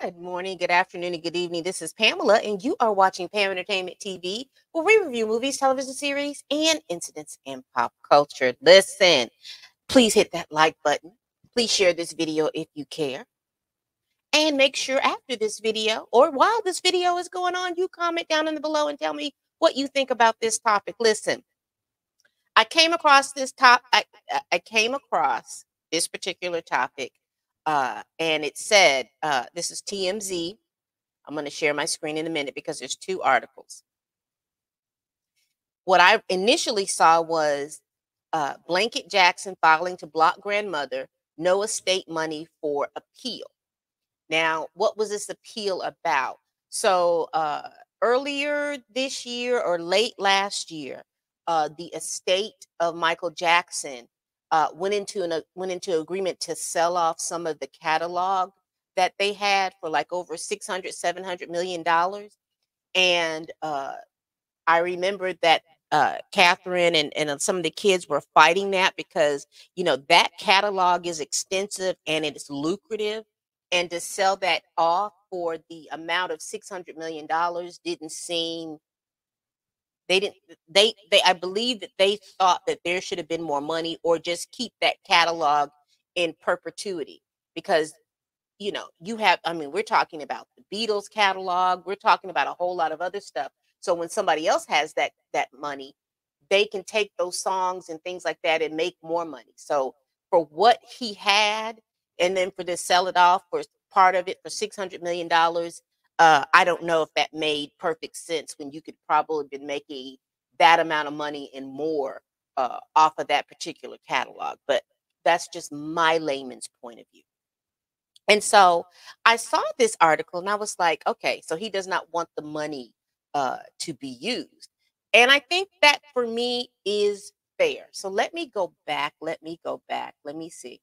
Good morning, good afternoon, and good evening. This is Pamela, and you are watching Pam Entertainment TV, where we review movies, television series, and incidents in pop culture. Listen, please hit that like button. Please share this video if you care. And make sure after this video, or while this video is going on, you comment down in the below and tell me what you think about this topic. Listen, I came across this top. I came across this particular topic, and it said, "This is TMZ." I'm going to share my screen in a minute because there's two articles. What I initially saw was Blanket Jackson filing to block grandmother, no estate money for appeal. Now, what was this appeal about? So, earlier this year or late last year, the estate of Michael Jackson went into agreement to sell off some of the catalog that they had for like over 600, 700 million dollars. And I remember that Catherine and some of the kids were fighting that because, that catalog is extensive and it is lucrative. And to sell that off for the amount of $600 million didn't seem, they didn't, I believe that they thought that there should have been more money or just keep that catalog in perpetuity because we're talking about the Beatles catalog, we're talking about a whole lot of other stuff. So when somebody else has that money, they can take those songs and things like that and make more money. So for what he had, and then for to sell it off for part of it for $600 million, I don't know if that made perfect sense when you could probably been making that amount of money and more off of that particular catalog. But that's just my layman's point of view. And so I saw this article and I was like, okay, so he does not want the money to be used. And I think that for me is fair. So let me go back. Let me go back. Let me see.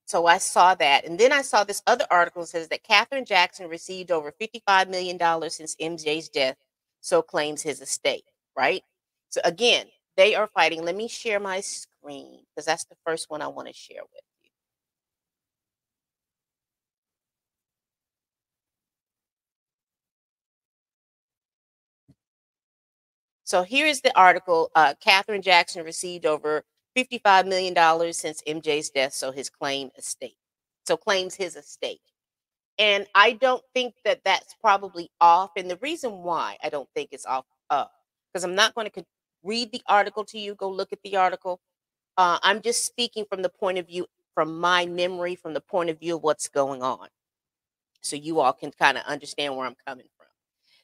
So I saw that. And then I saw this other article that says that Catherine Jackson received over $55 million since MJ's death, so claims his estate, right? So again, they are fighting. Let me share my screen because that's the first one I want to share with you. So here is the article. Catherine Jackson received over $55 million since MJ's death, so his claim estate. So claims his estate. And I don't think that that's probably off. And the reason why I don't think it's off, because I'm not going to read the article to you. Go look at the article. I'm just speaking from the point of view, from my memory, from the point of view of what's going on. So you all can kind of understand where I'm coming from.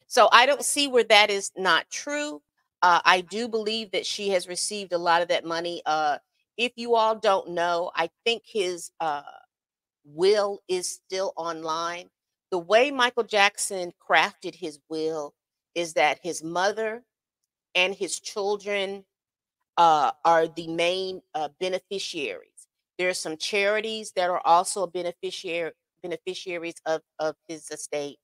So I don't see where that is not true. I do believe that she has received a lot of that money. If you all don't know, I think his will is still online. The way Michael Jackson crafted his will is that his mother and his children are the main beneficiaries. There are some charities that are also beneficiaries of his estate,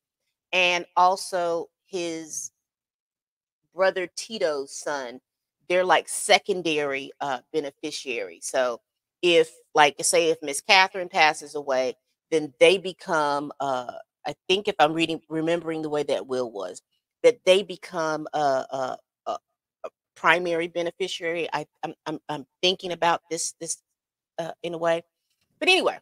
and also his brother Tito's son. They're like secondary beneficiaries. So if, like, say if Miss Catherine passes away, then they become I think if I'm remembering the way that will was, that they become a primary beneficiary. I'm thinking about this in a way. But anyway,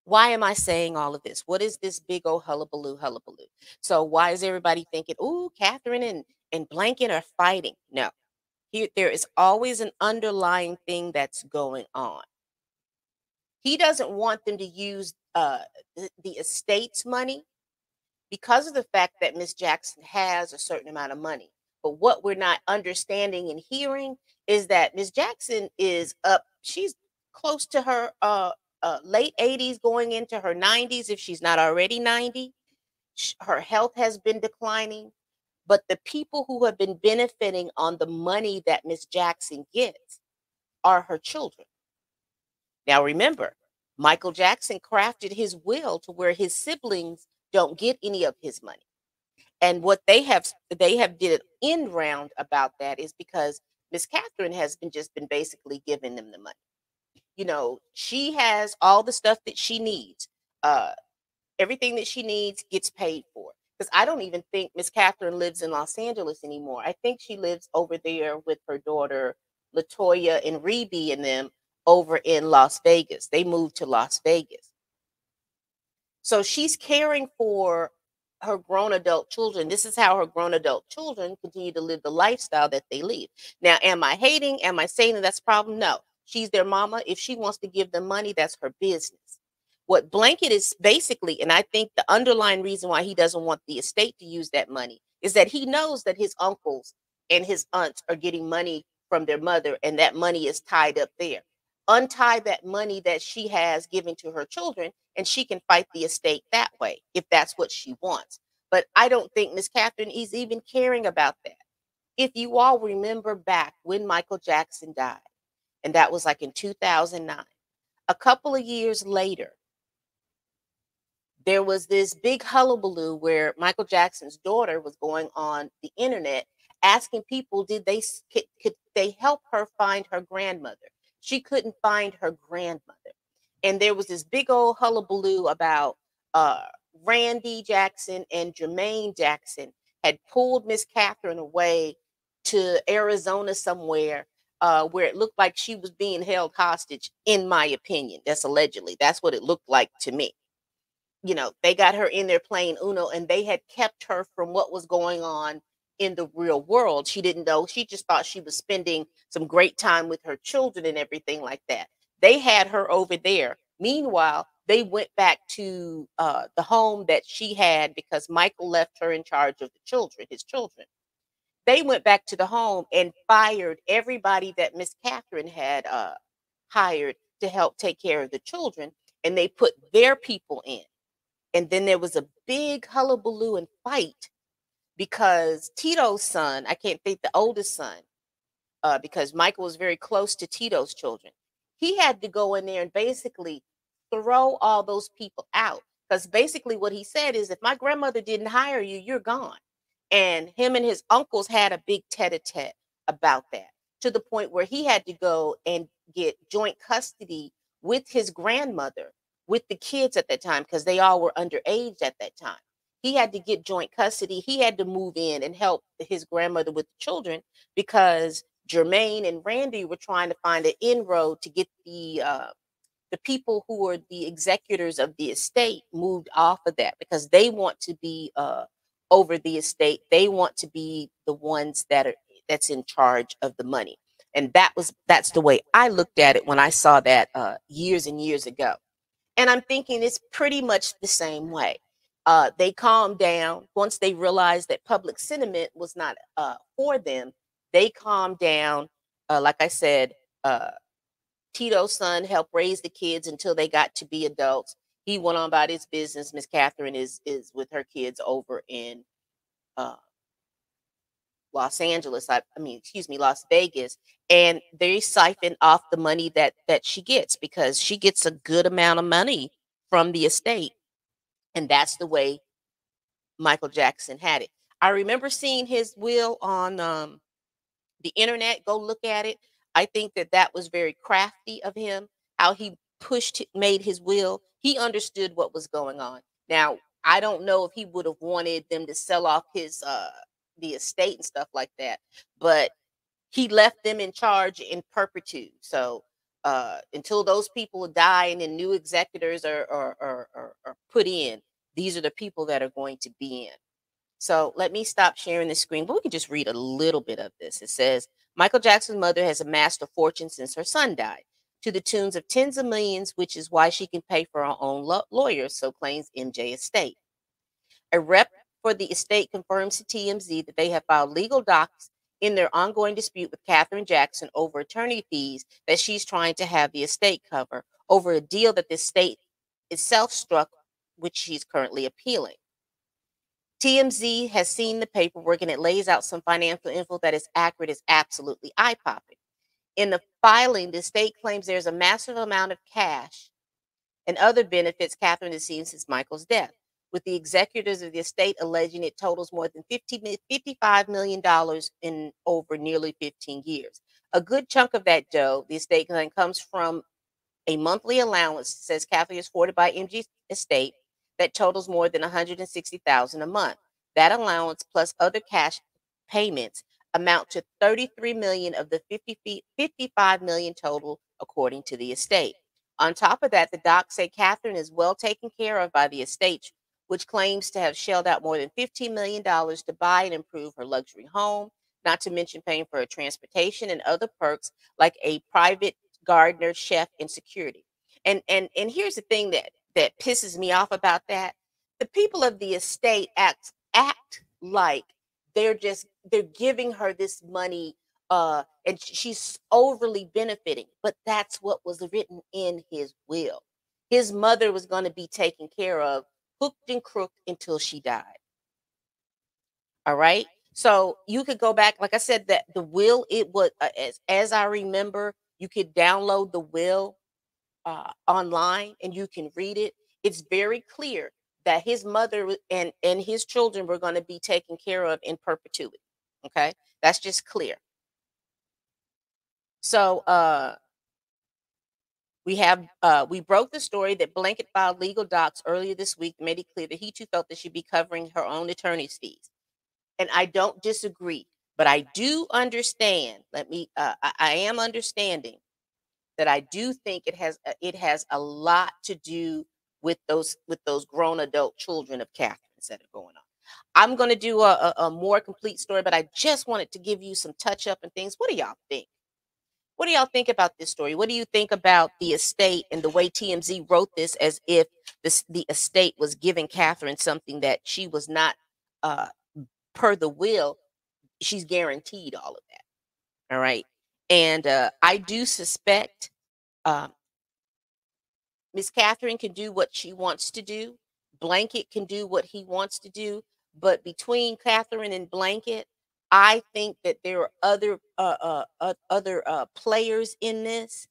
why am I saying all of this? What is this big old hullabaloo, hullabaloo? So why is everybody thinking, "Ooh, Catherine and Blanket are fighting"? No, here there is always an underlying thing that's going on. He doesn't want them to use the estate's money because of the fact that Miss Jackson has a certain amount of money. But what we're not understanding and hearing is that Miss Jackson is up. She's close to her late 80s, going into her 90s, if she's not already 90. Her health has been declining. But the people who have been benefiting on the money that Miss Jackson gets are her children. Now, remember, Michael Jackson crafted his will to where his siblings don't get any of his money. And what they have did an end round about that is because Miss Catherine has been basically giving them the money. She has all the stuff that she needs. Uh, Everything that she needs gets paid for. Because I don't even think Miss Catherine lives in Los Angeles anymore. I think she lives over there with her daughter Latoya and Rebe and them over in Las Vegas. They moved to Las Vegas. So she's caring for her grown adult children. This is how her grown adult children continue to live the lifestyle that they live. Now, am I hating? Am I saying that that's a problem? No. She's their mama. If she wants to give them money, that's her business. What Blanket is basically, and I think the underlying reason why he doesn't want the estate to use that money is that he knows that his uncles and his aunts are getting money from their mother, and that money is tied up there. Untie that money that she has given to her children, and she can fight the estate that way if that's what she wants. But I don't think Miss Catherine is even caring about that. If you all remember back when Michael Jackson died, and that was like in 2009, a couple of years later, there was this big hullabaloo where Michael Jackson's daughter was going on the internet asking people, could they help her find her grandmother? She couldn't find her grandmother. And there was this big old hullabaloo about uh, Randy Jackson and Jermaine Jackson had pulled Miss Catherine away to Arizona somewhere, where it looked like she was being held hostage, in my opinion. That's allegedly. That's what it looked like to me. They got her in there playing Uno, and they had kept her from what was going on in the real world. She didn't know. She just thought she was spending some great time with her children and everything like that. They had her over there. Meanwhile, they went back to the home that she had because Michael left her in charge of the children, his children. They went back to the home and fired everybody that Miss Catherine had hired to help take care of the children, and they put their people in. And then there was a big hullabaloo and fight because Tito's son, I can't think, the oldest son, because Michael was very close to Tito's children. He had to go in there and basically throw all those people out. Because basically what he said is, if my grandmother didn't hire you, you're gone. And him and his uncles had a big tete-a-tete about that, to the point where he had to go and get joint custody with his grandmother, with the kids at that time, because they all were underage at that time. He had to get joint custody. He had to move in and help his grandmother with the children because Jermaine and Randy were trying to find an inroad to get the people who are the executors of the estate moved off of that, because they want to be over the estate. They want to be the ones that's in charge of the money. And that's the way I looked at it when I saw that years and years ago. And I'm thinking it's pretty much the same way. They calmed down once they realized that public sentiment was not for them. They calmed down. Like I said, Tito's son helped raise the kids until they got to be adults. He went on about his business. Miss Catherine is with her kids over in uh, Los Angeles. Excuse me, Las Vegas, and they siphon off the money that she gets, because she gets a good amount of money from the estate, and that's the way Michael Jackson had it. I remember seeing his will on the internet. Go look at it. I think that was very crafty of him, how he made his will. He understood what was going on. Now, I don't know if he would have wanted them to sell off his the estate and stuff like that, but he left them in charge in perpetuity. So until those people die and then new executors are put in, these are the people that are going to be in. So let me stop sharing the screen, but we can just read a little bit of this. It says, Michael Jackson's mother has amassed a fortune since her son died, to the tunes of tens of millions, which is why she can pay for her own lawyers, so claims MJ Estate. A rep for the estate confirms to TMZ that they have filed legal docs in their ongoing dispute with Catherine Jackson over attorney fees that she's trying to have the estate cover, over a deal that the estate itself struck, which she's currently appealing. TMZ has seen the paperwork, and it lays out some financial info that is accurate, is absolutely eye-popping. In the filing, the estate claims there's a massive amount of cash and other benefits Catherine has seen since Michael's death, with the executors of the estate alleging it totals more than $55 million in over nearly 15 years. A good chunk of that dough, the estate claim, comes from A monthly allowance, says Catherine, is afforded by MG's estate that totals more than $160,000 a month. That allowance plus other cash payments amount to 33 million of the 55 million total, according to the estate. On top of that, the docs say Catherine is well taken care of by the estate, which claims to have shelled out more than $15 million to buy and improve her luxury home, not to mention paying for her transportation and other perks like a private gardener, chef, and security. And here's the thing that pisses me off about that. The people of the estate act like they're giving her this money, and she's overly benefiting, but that's what was written in his will. His mother was going to be taken care of, hooked and crooked until she died. All right. So you could go back, like I said, that the will, it was as I remember, you could download the will online and you can read it. It's very clear that his mother and his children were going to be taken care of in perpetuity. Okay, that's just clear. So we broke the story that Blanket filed legal docs earlier this week, made it clear that he too felt that she'd be covering her own attorney's fees. And I don't disagree, but I do understand. I am understanding that I do think it has a lot to do with those grown adult children of Catherine's that are going on. I'm going to do a more complete story, but I just wanted to give you some touch up and things. What do y'all think? What do y'all think about this story? What do you think about the estate and the way TMZ wrote this as if the estate was giving Catherine something that she was not, uh, per the will? She's guaranteed all of that. All right. And I do suspect um, Miss Catherine can do what she wants to do. Blanket can do what he wants to do. But between Catherine and Blanket, I think that there are other players in this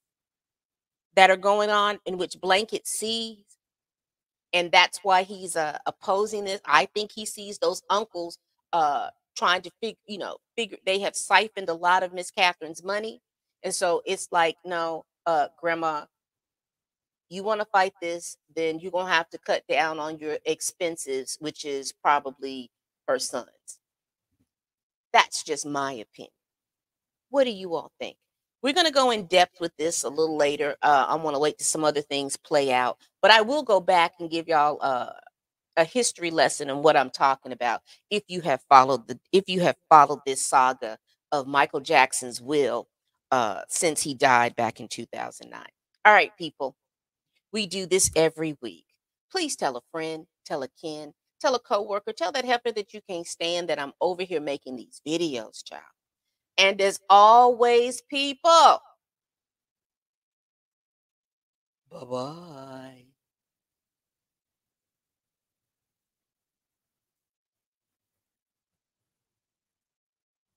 that are going on in which Blanket sees, and that's why he's opposing this. I think he sees those uncles trying to figure they have siphoned a lot of Miss Catherine's money, and so it's like, no, Grandma, you want to fight this, then you're gonna have to cut down on your expenses, which is probably her son's. That's just my opinion. What do you all think? We're going to go in depth with this a little later. I want to wait till some other things play out, but I will go back and give y'all a history lesson on what I'm talking about. If you have followed this saga of Michael Jackson's will since he died back in 2009. All right, people, we do this every week. Please tell a friend, tell a kin, tell a coworker, tell that helper that you can't stand that I'm over here making these videos, child. And as always, people, bye bye.